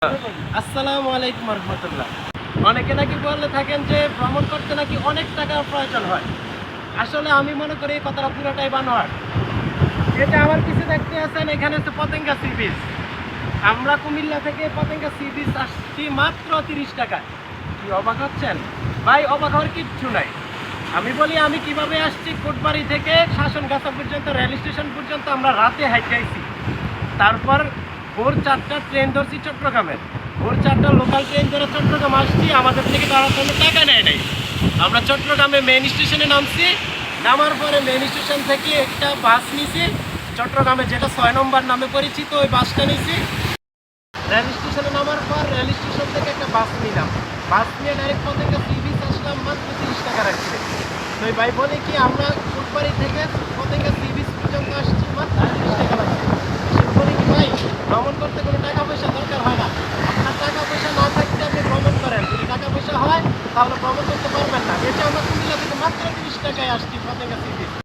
আসসালামু আলাইকুম রহমতুল্লাহ। অনেকে নাকি বলে থাকেন যে ভ্রমণ করতে নাকি অনেক টাকার প্রয়োজন হয়। আসলে আমি মনে করি এই কথাটা পুরোটাই বানোয়াট। এটা আমার পিছে দেখতে আছেন, এখানে হচ্ছে পতেঙ্গা সি বিচ। আমরা কুমিল্লা থেকে পতেঙ্গা সি বিচ আসছি মাত্র 30 টাকায়। কি অবাক হচ্ছেন? ভাই, অবাক হওয়ার কিচ্ছু নাই। আমি বলি আমি কিভাবে আসছি। কোটবাড়ি থেকে শাসনগাছা পর্যন্ত, রেল স্টেশন পর্যন্ত আমরা রাতে হাইটে আইছি। তারপর ভোর 4টার ট্রেন ধরছি চট্টগ্রামের। ভোর 4টার লোকাল ট্রেন ধরে চট্টগ্রাম আসছি। আমাদের থেকে তারা কোনো টাকা নেয় নাই। আমরা চট্টগ্রামে মেইন স্টেশনে নামছি। নামার পরে মেইন স্টেশন থেকে একটা বাস নিছি চট্টগ্রামে, যেটা 6 নম্বর নামে পরিচিত, ওই বাসটা নিছি। রেল স্টেশনে নামার পর রেল স্টেশন থেকে একটা বাস নিলাম। বাস নিয়ে ডাইরেক্ট পতেঙ্গা সি বিচ আসলাম মাত্র 30 টাকা রাখছে। তো এই ভাই বলে কি আমরা কোটবাড়ি থেকে পতেঙ্গা সি বিচ পর্যন্ত আসছি মাত্র 30 টাকা লাগছে। সে বলে কি ভাই, ভ্রমণ করতে কোনো টাকা পয়সা দরকার হয় না। আপনার টাকা পয়সা না থাকতে আপনি ভ্রমণ করেন, যদি টাকা পয়সা হয় তাহলে ভ্রমণ করতে পারবেন না। এটা আমরা কুমিল্লা থেকে মাত্র 30 টাকায় আসছি পতেঙ্গা সি বিচ।